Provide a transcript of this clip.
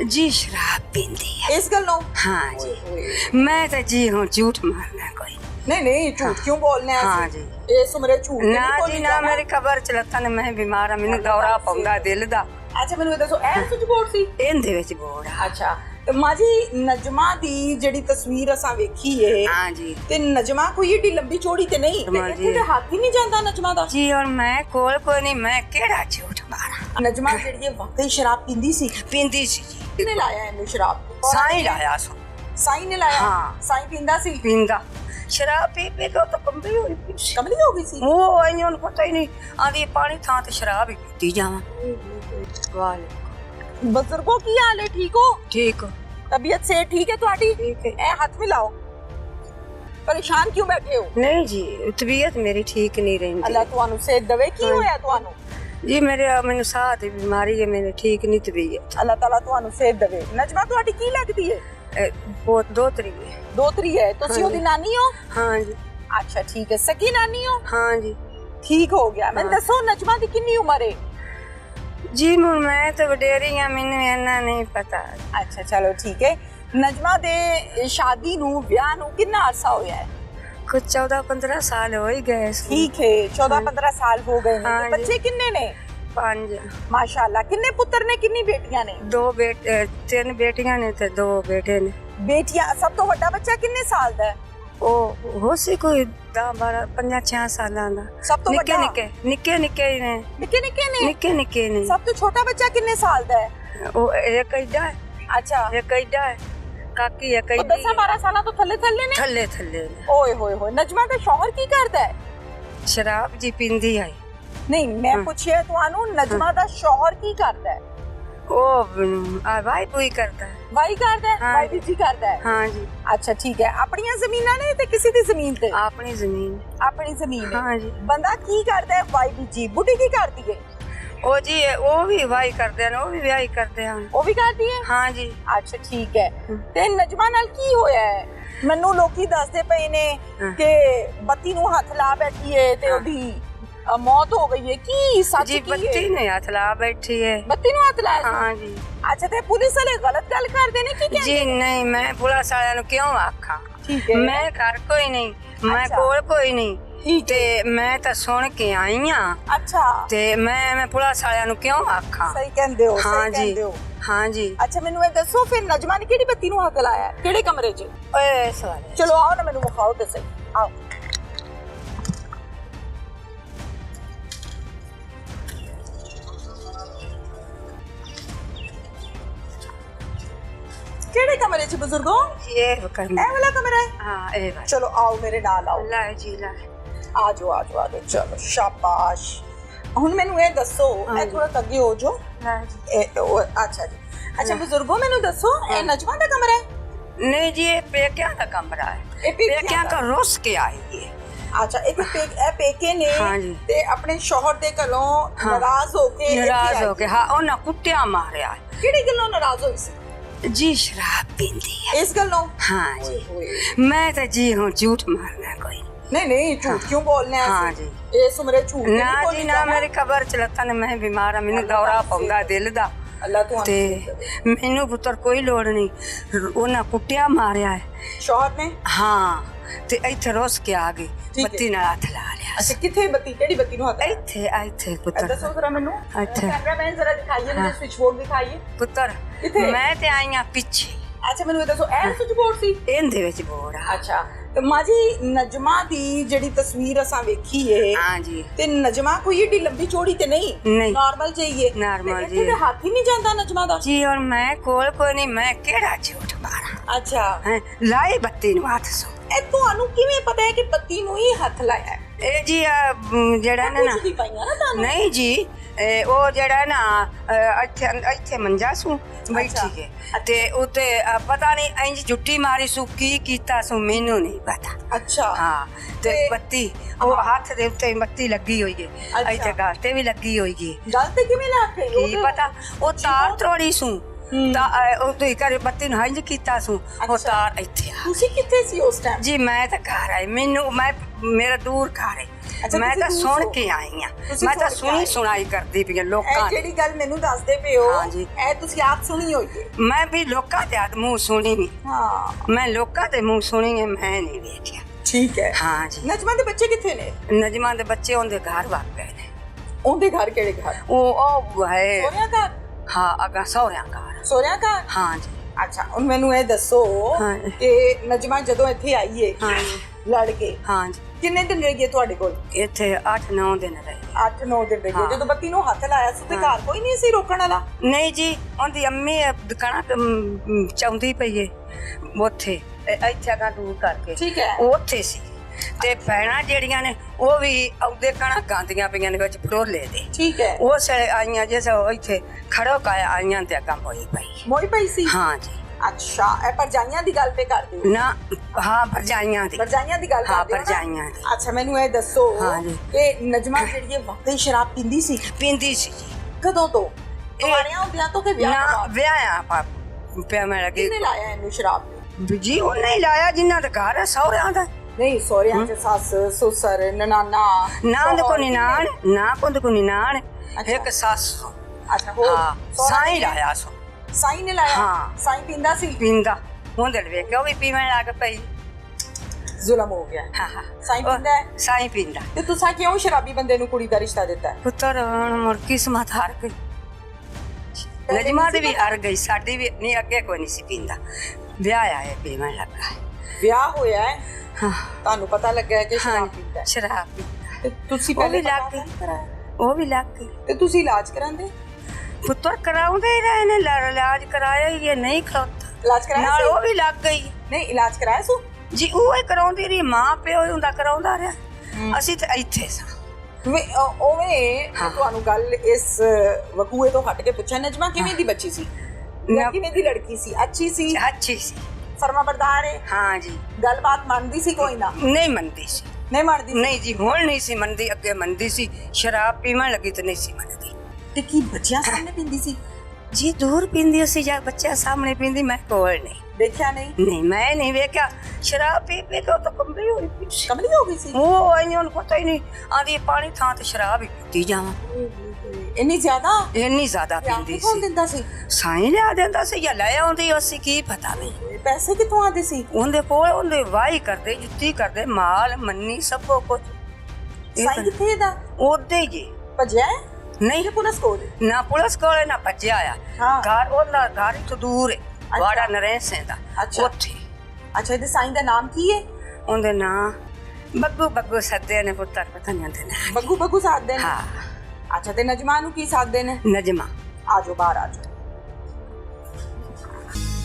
जी शराब पींदी है। इस गल्लों? हाँ जी। मैं तो जी हूँ झूठ मारना कोई नहीं झूठ क्यों बोलने? हाँ जी। इस उम्र झूठ ना जी ना, मेरी खबर चलता ने मैं बीमार हाँ, मैनू दौरा पौंदा दिल दा। अच्छा मैनू दसो ए सुच बोर्ड सी इहदे विच बोर्ड। अच्छा ते मां जी नजमा दी जेडी तस्वीर असां वेखी है हाँ जी, ते नजमा कोई एडी लंबी चौड़ी ते नहीं ते इत्थे ते हाथ ही नहीं जांदा नजमा दा जी। और मैं कोल कोई नहीं, मैं केड़ा झूठ मारा। नजमा जेडी वाकई शराब पींदी सी जी। किने लाया इन्नू शराब? साईं लाया सो। साईं ने लाया? हाँ। साईं पींदा सी? पींदा। शराब पी पी के तो कमली हो गई सी। कमली हो गई सी? वो आईं उन्हें पता ही नहीं, आंधी पानी था ते शराब ही पीती जावां। वाले बुजुर्गों की हाल है? ठीक हो? ठीक हो? तबीयत से ठीक है तुम्हारी? ठीक है। ए हाथ मिलाओ। परेशान क्यों बैठे हो? नहीं जी, तबीयत मेरी ठीक नहीं रही। अल्लाह तुहानू सेहत दवे। की होया तुहानू? जी मैनू साह दी बीमारी है, मेरी ठीक नहीं तबीयत। अल्लाह ताला तुहानू सेहत दवे। नजमा तुहाडी की लगदी है? बहुत दोतरी है। दोतरी है? तुसी ओदी नानी हो? हाँ जी। अच्छा ठीक है। सकी नानी हो? हाँ जी। ठीक हो गया। मैं दसो नजमा दी कितनी उम्र है? जी मैं तो वडेरी हां, मैनू इन्ना नहीं पता। अच्छा चलो ठीक है। नजमा दे शादी नू ब्याह नू कितना अरसा होया है? कुछ 14-15 साल हो ही गए। ठीक है, 14-15 साल हो गए हैं। हाँ बच्चे कितने ने? 5। माशाल्लाह। कितने पुत्र ने कितनी बेटियां ने? 3 बेटियां ने ते 2 बेटे ने। बेटियां। सब तो बड़ा बच्चा कितने साल दा है? ओ हो सी कोई 10-12 5-6 सालां दा। सब तो निक्के बड़ा? निक्के ही ने। निक्के ने। सब तो छोटा बच्चा कितने साल दा है? ओ एक एडा है। अच्छा एक एडा है, काकी एक एडी। 10-12 साल तो थल्ले ने? थल्ले ने। ओए होए होए। नजमा दा शौहर की करदा है? शराब जी पींदी है। नहीं मैं पूछिए तुहानू नजमा दा शौहर की करदा है? ओ भाई कोई करता है। भाई करदा है? हाँ भाई जी करदा है? हाँ जी। अच्छा ठीक है। अपनी जमीनां ने ते किसी दी जमीन ते? अपनी जमीन। अपनी जमीन है। हाँ जी। बंदा की करदा है? भाई जी। बुढ़ी की करदी है? ओ जी वो भी वाही करते हैं, वो भी ब्याह करते हैं। वो भी करदी है? हाँ जी। अच्छा ठीक है। ते नजमा नाल की होया है? ਮੈਨੂੰ ਲੋਕੀ ਦੱਸਦੇ ਪਏ ਨੇ ਕਿ ਬੱਤੀ ਨੂੰ ਹੱਥ ਲਾ ਬੈਠੀ ਹੈ ਤੇ ਉਹਦੀ मौत हो गई है। की सच जी? बत्ती ने हाथ ला बैठी है। बत्ती नु हाथ लाया? हाँ जी। अच्छा ते पुलिस वाले गलत गल कर देने की क्या? जी नहीं, मैं पुलिस वाले नु क्यों आखा? ठीक है। मैं घर कोई नहीं, मैं कोल कोई नहीं ते मैं तो सुन के आई हां। अच्छा ते मैं पुलिस वाले नु क्यों आखा? सही कहंदे हो। हाँ सही कहंदे हो। हाँ जी। अच्छा मेनू ये दसो फिर नजमा ने केड़ी बत्ती नु हाथ लाया है? केड़े कमरे च? ओए सवाल। चलो आओ ना मेनू दिखाओ ते सही। आओ। केड़े कमरे च बुजुर्गो? ये कमरा। ए वाला कमरा है? हां ए वाला। चलो आओ मेरे नाल आओ। ला जी ला। आ जाओ चलो शाबाश। हुन मैनू ये दसो ए थोड़ा तग्गे हो जो। ला जी। अच्छा जी। अच्छा बुजुर्गो मैनू दसो ए नजमा दा कमरा है? नहीं जी, ये पेक्या का कमरा है। पेक्या का रोस के आई है। अच्छा ए पेके ने हाँ जी। ते अपने शौहर दे कोलों नाराज होके हां ओना कुट्टिया मारया। केड़ी गल्लों नाराज होई सी? जी शराब पींदी है। इस गल्लों? हाँ जी। मैं तो जी हूँ झूठ मारना कोई नहीं झूठ क्यों बोलने? हाँ जी। इस उम्र झूठ ना जी ना, मेरी खबर चलता ने मैं बीमार हाँ, मैनू दौरा पौंदा दिल दा। अल्लाह तुहानू ते मैनू पुत्र कोई लोड़ नहीं। ओना कुट्टिया मारया है शौहर ने? हाँ ते इत्थे रोस के आ गई, बत्ती नाल हाथ ला लिया। अच्छा किथे बत्ती? केड़ी बत्ती नु हाथ? इत्थे पुत्र। दसो जरा मेनू। अच्छा कैमरामैन जरा दिखाइए मुझे, स्विच बोर्ड दिखाइए पुत्र। मैं ते आई हां पीछे। अच्छा मेनू दसो ए स्विच बोर्ड सी? इहदे विच बोर्ड। अच्छा ते मां जी नजमा दी जेडी तस्वीर असां वेखी है हाँ जी ते नजमा कोई एडी लंबी चौड़ी ते नहीं नॉर्मल चाहिए। नॉर्मल जी। ते हाथ ही नहीं जांदा नजमा दा जी। और मैं कोल कोई नहीं, मैं केड़ा झूठ मारा? अच्छा हैं लाई बत्ती नु हाथ सो। ए ਤੁਹਾਨੂੰ ਕਿਵੇਂ ਪਤਾ ਹੈ ਕਿ ਬੱਤੀ ਨੂੰ ਹੀ ਹੱਥ ਲਾਇਆ ਹੈ? ਇਹ ਜੀ ਜਿਹੜਾ ਨਾ ਨਹੀਂ ਜੀ, ਉਹ ਜਿਹੜਾ ਨਾ ਇੱਥੇ ਮੰਜਾ ਸੂ ਬੈਠੀ ਕੇ ਤੇ ਉੱਤੇ ਪਤਾ ਨਹੀਂ ਇੰਜ ਜੁੱਟੀ ਮਾਰੀ ਸੂ ਕੀ ਕੀਤਾ ਸੂ ਮੈਨੂੰ ਨਹੀਂ ਪਤਾ। ਅੱਛਾ ਹਾਂ ਤੇ ਬੱਤੀ ਉਹ ਹੱਥ ਦੇ ਉੱਤੇ ਬੱਤੀ ਲੱਗੀ ਹੋਈ ਹੈ, ਇੱਥੇ ਗਲ ਤੇ ਵੀ ਲੱਗੀ ਹੋਈ ਹੈ। ਗਲ ਤੇ ਕਿਵੇਂ ਲਾ ਕੇ? ਕੀ ਪਤਾ ਉਹ ਤਾਰ ਤੋੜੀ ਸੂ ਤਾਂ ਉਹ ਤੋਂ ਘਰੇ ਬੱਤੀ ਨੂੰ ਹੰਝ ਕੀਤਾ ਸੂ ਉਹ ਤਾਰ ਇੱਥੇ ਆ। ਤੁਸੀਂ ਕਿੱਥੇ ਸੀ ਉਸ ਟਾਈਮ? ਜੀ ਮੈਂ ਤਾਂ ਘਰ ਆਈ, ਮੈਨੂੰ ਮੈਂ ਮੇਰਾ ਦੂਰ ਘਰ ਹੈ। ਅੱਛਾ, ਮੈਂ ਤੁਸੀਂ ਤਾਂ ਦੂਰ ਸੁਣ ਹੋ। ਕੇ ਆਈ ਆ, ਤੁਸੀਂ ਮੈਂ ਤਾਂ ਸੁਣ ਕੇ ਸੁਣੀ ਆਏ। ਸੁਣਾਈ ਕਰਦੀ ਪਈ ਲੋਕਾਂ ਇਹ ਦੀ। ਜਿਹੜੀ ਗੱਲ ਮੈਨੂੰ ਦੱਸਦੇ ਪਏ ਹੋ ਹਾਂਜੀ। ਇਹ ਤੁਸੀਂ ਆਪ ਸੁਣੀ ਹੋਈ ਹੈ। ਮੈਂ ਵੀ ਲੋਕਾਂ ਦੇ ਮੂੰਹ ਸੁਣੀ ਨੀ, ਹਾਂ ਮੈਂ ਲੋਕਾਂ ਦੇ ਮੂੰਹ ਸੁਣੀ ਹੈ, ਮੈਂ ਨਹੀਂ ਵੇਖਿਆ। ਠੀਕ ਹੈ। ਹਾਂ ਜੀ। ਨਜਮਾ ਦੇ ਬੱਚੇ ਕਿੱਥੇ ਨੇ? ਨਜਮਾਂ ਦੇ ਬੱਚੇ ਉਹਦੇ ਘਰ ਵਗ ਗਏ ਨੇ। ਉਹਦੇ ਘਰ ਕਿਹੜੇ ਘਰ? ਉਹ ਹੈ ਸੋਹਰਿਆਂ ਘਰ? ਹਾਂ, ਅਗਾ ਸਹੁਰਿਆਂ ਘਰ। ਸੋਹਰਿਆਂ ਘਰ? ਹਾਂ ਜੀ। ਅੱਛਾ ਹੁਣ ਮੈਨੂੰ ਇਹ ਦੱਸੋ ਹਾਂ। ਕਿ ਨਜਮਾ ਜਦੋਂ ਇੱਥੇ ਆਈ ਹੈ ਹਾਂ ਜੀ। ਲੜ ਕੇ ਹਾਂ ਜੀ। ਕਿੰਨੇ ਦਿਨ ਰਹੀ ਹੈ ਤੁਹਾਡੇ ਕੋਲ? ਇੱਥੇ 8-9 ਦਿਨ ਰਹੇ। 8-9 ਦਿਨ ਰਹੀ ਹੈ। ਹਾਂ। ਜਦੋਂ ਬੱਤੀ ਨੂੰ ਹੱਥ ਲਾਇਆ ਸੀ ਤੇ ਘਰ ਕੋਈ ਨਹੀਂ ਸੀ ਰੋਕਣ ਵਾਲਾ? ਨਹੀਂ ਜੀ, ਉਹਦੀ ਅੰਮੀ ਕਣਕ ਚਾਉਂਦੀ ਪਈ ਏ ਉੱਥੇ, ਇੱਥੇ ਅਗਾ ਦੂਰ ਕਰਕੇ। ਠੀਕ ਹੈ। ਉਹ ਉੱਥੇ ਸੀ ਤੇ ਭੈਣਾਂ ਜਿਹੜੀਆਂ ਨੇ ਉਹ ਵੀ ਆਉਂਦੇ ਕਣਕ ਗਾਂਦੀਆਂ ਪਈਆਂ ਨੇ ਵਿੱਚ ਫਰੋਲੇ ਦੇ। ਠੀਕ ਹੈ। ਉਹ ਸੇ ਆਈਆਂ ਜਿਸ ਇੱਥੇ ਖੜੋ ਕਾਇਆ ਆਈਆਂ ਤੇ ਅੱਗਾ ਹੋਈ ਪਈ। ਮੋਈ ਪਈ ਸੀ? ਹਾਂ ਜੀ। ਅੱਛਾ ਇਹ ਪਰਜਾਈਆਂ ਦੀ ਗੱਲ ਤੇ ਕਰਦੇ ਹੋ? ਨਾ, ਹਾਂ ਭਰਜਾਈਆਂ ਦੀ। ਪਰਜਾਈਆਂ ਦੀ ਗੱਲ ਹਾਂ, ਕਰਦੇ ਹੋ ਨਾ? ਭਰਜਾਈਆਂ ਦੀ। ਅੱਛਾ ਮੈਨੂੰ ਇਹ ਦੱਸੋ ਹਾਂ ਜੀ। ਕਿ ਨਜਮਾ ਜਿਹੜੀ ਹੈ ਵਾਕਈ ਸ਼ਰਾਬ ਪੀਂਦੀ ਸੀ? ਪੀਂਦੀ ਸੀ ਜੀ। ਕਦੋਂ ਤੋਂ? ਕੁਆਰਿਆਂ ਹੁੰਦਿਆਂ ਤੋਂ ਕਿ ਵਿਆਹ ਤੋਂ ਨਾ, ਬਾਅਦ? ਵਿਆਹਿਆ ਪਿਆ ਮੈਂ ਲੱਗੀ ਕਿਹਨੇ ਲਾਇਆ ਇਹਨੂੰ ਸ਼ਰਾਬ? ਜੀ। ਉਹਨੇ ਹੀ ਲਾਇਆ ਜਿਨ੍ਹਾਂ ਦਾ ਘਰ ਹੈ ਸਹੁਰਿਆਂ ਦਾ। ਨਹੀਂ ਸੋਹਰਿਆਂ ਚ ਸੱਸ ਸੁਸਰ ਨਨਾਨਾ ਨਾ ਦੇ ਕੋ ਨਿਨਾਣ, ਨਾ ਕੋ ਕੋ ਨਿਨਾਣ, ਅੱਛਾ। ਇੱਕ ਸੱਸ। ਅੱਛਾ ਹੋਰ ਹਾਂ, ਸਾਈਂ ਲਾਇਆ ਸੋ। ਸਾਈਂ ਨੇ ਲਾਇਆ? ਹਾਂ। ਸਾਈਂ ਪੀਂਦਾ ਸੀ? ਪੀਂਦਾ ਹੁੰਦੇ ਵੇਖ ਕੇ ਉਹ ਵੀ ਪੀਵਣ ਲੱਗ ਪਈ। ਜ਼ੁਲਮ ਹੋ ਗਿਆ। ਹਾਂ ਹਾਂ, ਸਾਈਂ ਪੀਂਦਾ ਹੈ? ਸਾਈਂ ਪੀਂਦਾ। ਤੇ ਤੁਸੀਂ ਕਿਉਂ ਸ਼ਰਾਬੀ ਬੰਦੇ ਨੂੰ ਕੁੜੀ ਦਾ ਰਿਸ਼ਤਾ ਦਿੱਤਾ ਹੈ? ਪੁੱਤਰ ਹੁਣ ਮੁੜ ਕਿਸਮਤ ਹਾਰ ਗਈ। ਨਜਮਾ ਦੀ ਵੀ ਹਾਰ ਗਈ, ਸਾਡੀ ਵੀ ਨਹੀਂ। ਅੱਗੇ ਕੋਈ ਨਹੀਂ ਸੀ ਪੀਂਦਾ, ਵਿਆਹ ਆਇਆ ਪੀਵਣ ਲੱਗਾ। ਵਿਆਹ ਹੋਇਆ ਹੈ, ਹਾਂ ਤੁਹਾਨੂੰ ਪਤਾ ਲੱਗਾ ਹੈ ਕਿ ਹਾਂ, ਸ਼ਰਾਬ ਪੀਂਦਾ ਹੈ। ਸ਼ਰਾਬ ਪੀਂਦਾ। ਤੇ ਤੁਸੀਂ ਉਹ ਪਹਿਲੇ ਵੀ ਲੱਗ ਪਤਾ ਗਈ। ਨਹੀਂ ਕਰਾਇਆ? ਉਹ ਵੀ ਲੱਗ ਗਈ। ਤੇ ਤੁਸੀਂ ਇਲਾਜ ਕਰਾਉਂਦੇ? ਪੁੱਤਰ ਕਰਾਉਂਦੇ ਹੀ ਰਹੇ ਨੇ, ਇਲਾਜ ਕਰਾਇਆ ਹੀ ਇਹ ਨਹੀਂ ਖਲੋਤਾ। ਇਲਾਜ ਕਰਾਇਆ ਨਾਲ ਸੀ? ਉਹ ਵੀ ਲੱਗ ਗਈ ਨਹੀਂ ਇਲਾਜ ਕਰਾਇਆ ਸੂ? ਜੀ। ਉਹ ਹੀ ਕਰਾਉਂਦੀ ਰਹੀ, ਮਾਂ ਪਿਓ ਹੁੰਦਾ ਕਰਾਉਂਦਾ ਰਿਹਾ। ਅਸੀਂ ਤਾਂ ਇੱਥੇ ਸਾਂ। ਉਵੇਂ ਹਾਂ। ਤੁਹਾਨੂੰ ਗੱਲ ਇਸ ਵਕੂਏ ਤੋਂ ਹਟ ਕੇ ਪੁੱਛਿਆ, ਨਜਮਾ ਕਿਵੇਂ ਦੀ ਬੱਚੀ ਸੀ? ਜਾਂ ਕਿਵੇਂ ਦੀ ਲੜਕੀ ਸੀ? ਅੱਛੀ ਸੀ? ਅੱਛੀ ਸੀ। ਫਰਮਾਬਰਦਾਰ ਹੈ? ਹਾਂ ਜੀ। ਗੱਲਬਾਤ ਮੰਨਦੀ ਸੀ ਕੋਈ ਨਾ? ਨਹੀਂ ਮੰਨਦੀ ਸੀ। ਨਹੀਂ ਮੰਨਦੀ ਸੀ? ਨਹੀਂ ਜੀ, ਹੁਣ ਨਹੀਂ ਸੀ ਮੰਨਦੀ, ਅੱਗੇ ਮੰਨਦੀ ਸੀ। ਸ਼ਰਾਬ ਪੀਵਣ ਲੱਗੀ ਤੇ ਨਹੀਂ ਸੀ ਮੰਨਦੀ ਤੇ ਕੀ ਬੱਚਿਆਂ ਸਾਹਮਣੇ ਪੀਂਦੀ ਸੀ? ਜੀ। ਦੂਰ ਪੀਂਦੀ ਸੀ ਜਾਂ ਬੱਚਿਆਂ ਸਾਹਮਣੇ ਪੀਂਦੀ, ਮੈਂ ਕੋਲ ਨਹੀਂ। ਦੇਖਿਆ ਨਹੀਂ? ਨਹੀਂ, ਮੈਂ ਨਹੀਂ ਵੇਖਿਆ। ਸ਼ਰਾਬ ਪੀ ਪੀ ਕੇ ਉਹ ਤਾਂ ਕੰਬਲੀ ਹੋਈ ਪਈ ਸੀ। ਕਮਲੀ ਹੋ ਗਈ ਸੀ? ਉਹ ਇਹਨੂੰ ਪਤਾ ਹੀ ਨਹੀਂ, ਆਂਦੀ ਪਾਣੀ ਥਾਂ ਤੇ ਸ਼ਰਾਬ ਹੀ ਪੀਤੀ ਜਾਵਾਂ। ਇੰਨੀ ਜ਼ਿਆਦਾ? ਇੰਨੀ ਜ਼ਿਆਦਾ ਵਿਆਹ ਪੀਂਦੀ ਕੌਣ ਸੀ। ਦਿੰਦਾ ਸੀ? ਸਾਈਂ ਲਿਆ ਦਿੰਦਾ ਸੀ ਜਾਂ ਲੈ ਆਉਂਦੀ, ਅਸੀਂ ਕੀ ਪਤਾ ਨਹੀਂ। ਪੈਸੇ ਕਿੱਥੋਂ ਆਉਂਦੇ ਸੀ? ਉਹਦੇ ਕੋਲ ਉਹਦੇ ਵਾਹੀ ਕਰਦੇ, ਜੁੱਤੀ ਕਰਦੇ, ਮਾਲ ਮੰਨੀ ਸਭ ਕੁਝ। ਸਾਈਂ ਕਿੱਥੇ ਇਹਦਾ? ਉਹਦੇ ਜੀ। ਭੱਜਿਆ ਹੈ? ਨਹੀਂ, ਕਿ ਪੁਲਿਸ ਕੋਲ? ਨਾ ਪੁਲਿਸ ਕੋਲੇ ਨਾ ਭੱਜਿਆ ਆ। ਹਾਂ। ਘਰ ਉਹਦਾ ਘਰ ਤੋਂ ਦੂਰ ਹੈ, ਵਾੜਾ ਨਰੇਸ਼ ਸਿੰਘ ਦਾ। ਅੱਛਾ। ਉੱਥੇ। ਅੱਛਾ ਇਹਦੇ ਸਾਈਂ ਦਾ ਨਾਮ ਕੀ ਹੈ? ਉਹਦੇ ਨਾਂ ਬੱਗੂ ਬੱਗੂ ਸੱਦੇ ਨੇ ਪੁੱਤਰ, ਪਤਾ ਨਹੀਂ ਉਹਦੇ ਨਾਂ। ਬੱਗੂ ਬੱਗੂ ਸਾਧਦੇ ਨੇ? ਹਾਂ। ਅੱਛਾ ਤੇ ਨਜਮਾ ਨੂੰ ਕੀ ਸਾਧਦੇ ਨੇ? ਨਜਮਾ। ਆਜੋ ਬਾਹਰ ਆਜੋ।